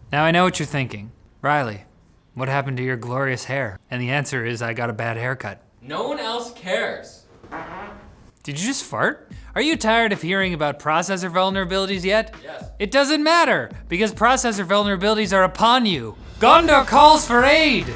Now I know what you're thinking. Riley, what happened to your glorious hair? And the answer is I got a bad haircut. No one else cares. Did you just fart? Are you tired of hearing about processor vulnerabilities yet? Yes. It doesn't matter, because processor vulnerabilities are upon you. Gondor calls for aid!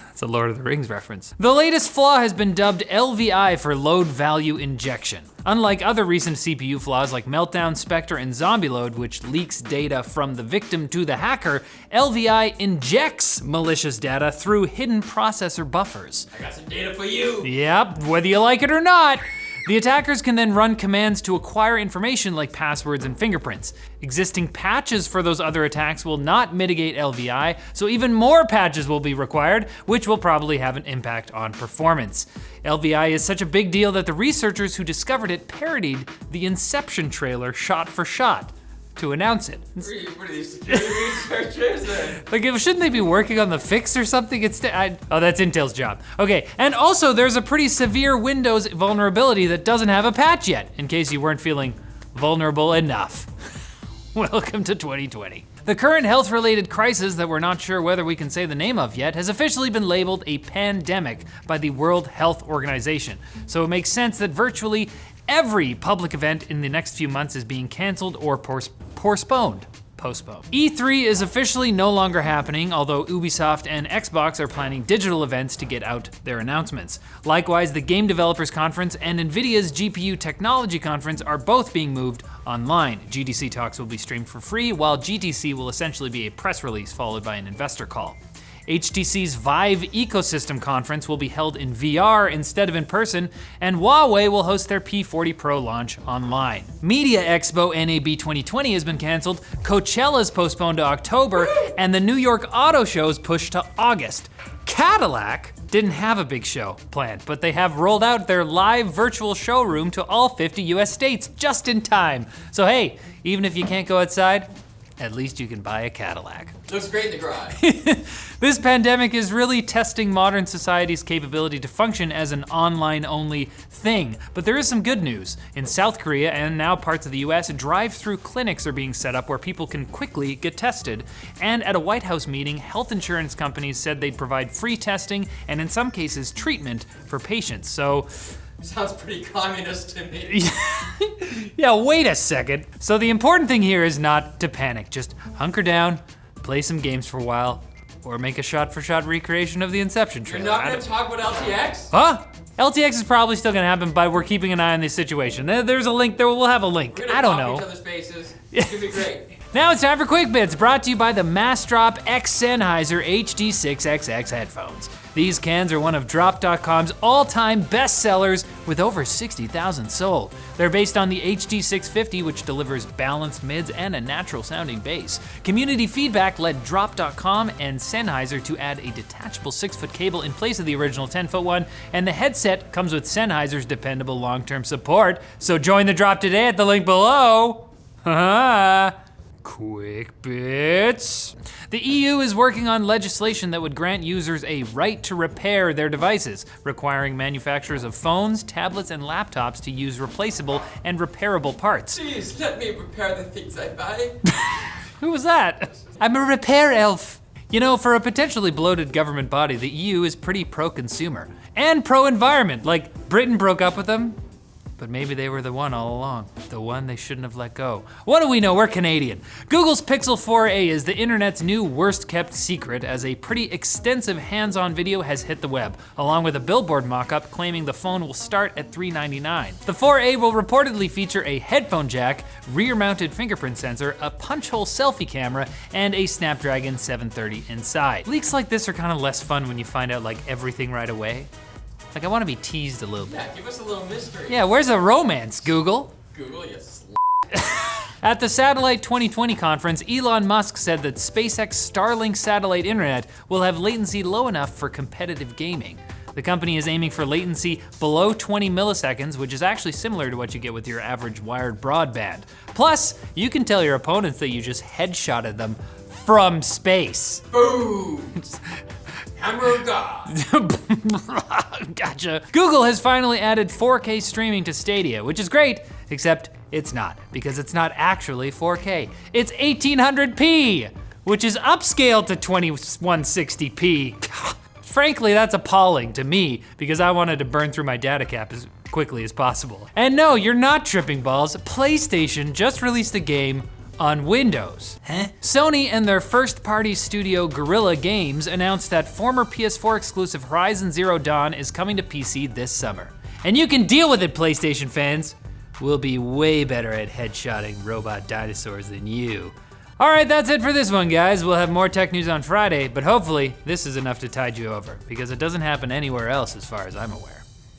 That's a Lord of the Rings reference. The latest flaw has been dubbed LVI for load value injection. Unlike other recent CPU flaws like Meltdown, Spectre, and Zombie Load, which leaks data from the victim to the hacker, LVI injects malicious data through hidden processor buffers. I got some data for you. Yep, whether you like it or not. The attackers can then run commands to acquire information like passwords and fingerprints. Existing patches for those other attacks will not mitigate LVI, so even more patches will be required, which will probably have an impact on performance. LVI is such a big deal that the researchers who discovered it parodied the Inception trailer shot for shot to announce it. What are these security researchers then? Like, shouldn't they be working on the fix or something? Oh, that's Intel's job. Okay, and also there's a pretty severe Windows vulnerability that doesn't have a patch yet, in case you weren't feeling vulnerable enough. Welcome to 2020. The current health-related crisis that we're not sure whether we can say the name of yet has officially been labeled a pandemic by the World Health Organization. So it makes sense that virtually every public event in the next few months is being canceled or postponed. E3 is officially no longer happening, although Ubisoft and Xbox are planning digital events to get out their announcements. Likewise, the Game Developers Conference and NVIDIA's GPU Technology Conference are both being moved online. GDC talks will be streamed for free, while GTC will essentially be a press release followed by an investor call. HTC's Vive Ecosystem Conference will be held in VR instead of in person, and Huawei will host their P40 Pro launch online. Media Expo NAB 2020 has been canceled, Coachella's postponed to October, and the New York Auto Show's pushed to August. Cadillac didn't have a big show planned, but they have rolled out their live virtual showroom to all 50 US states just in time. So hey, even if you can't go outside, at least you can buy a Cadillac. Looks great in the garage. This pandemic is really testing modern society's capability to function as an online-only thing. But there is some good news. In South Korea and now parts of the US, drive-thru clinics are being set up where people can quickly get tested. And at a White House meeting, health insurance companies said they'd provide free testing and in some cases treatment for patients. So, sounds pretty communist to me. Yeah, wait a second. So the important thing here is not to panic. Just hunker down, play some games for a while, or make a shot-for-shot recreation of the Inception trailer. You're not gonna talk about LTX? Huh? LTX is probably still gonna happen, but we're keeping an eye on this situation. There's a link, we'll have a link. We're gonna I don't talk know. each other's faces. It's gonna be great. Now it's time for Quick Bits, brought to you by the Massdrop X Sennheiser HD6XX headphones. These cans are one of Drop.com's all-time bestsellers with over 60,000 sold. They're based on the HD650, which delivers balanced mids and a natural-sounding bass. Community feedback led Drop.com and Sennheiser to add a detachable 6-foot cable in place of the original 10-foot one, and the headset comes with Sennheiser's dependable long-term support. So join the drop today at the link below. Quick Bits. The EU is working on legislation that would grant users a right to repair their devices, requiring manufacturers of phones, tablets, and laptops to use replaceable and repairable parts. Please let me repair the things I buy. Who was that? I'm a repair elf. You know, for a potentially bloated government body, the EU is pretty pro-consumer and pro-environment. Like, Britain broke up with them, but maybe they were the one all along. The one they shouldn't have let go. What do we know? We're Canadian. Google's Pixel 4a is the internet's new worst kept secret, as a pretty extensive hands-on video has hit the web, along with a billboard mock-up claiming the phone will start at $399. The 4a will reportedly feature a headphone jack, rear-mounted fingerprint sensor, a punch-hole selfie camera, and a Snapdragon 730 inside. Leaks like this are kind of less fun when you find out like everything right away. Like, I want to be teased a little bit. Yeah, give us a little mystery. Yeah, where's the romance, Google? Google, you At the Satellite 2020 conference, Elon Musk said that SpaceX Starlink satellite internet will have latency low enough for competitive gaming. The company is aiming for latency below 20 milliseconds, which is actually similar to what you get with your average wired broadband. Plus, you can tell your opponents that you just headshotted them from space. Boom! Hammer of God. Gotcha. Google has finally added 4K streaming to Stadia, which is great, except it's not, because it's not actually 4K. It's 1800p, which is upscaled to 2160p. Frankly, that's appalling to me because I wanted to burn through my data cap as quickly as possible. And no, you're not tripping balls. PlayStation just released a game on Windows. Huh? Sony and their first-party studio Guerrilla Games announced that former PS4 exclusive Horizon Zero Dawn is coming to PC this summer. And you can deal with it, PlayStation fans. We'll be way better at headshotting robot dinosaurs than you. All right, that's it for this one, guys. We'll have more tech news on Friday, but hopefully this is enough to tide you over because it doesn't happen anywhere else as far as I'm aware.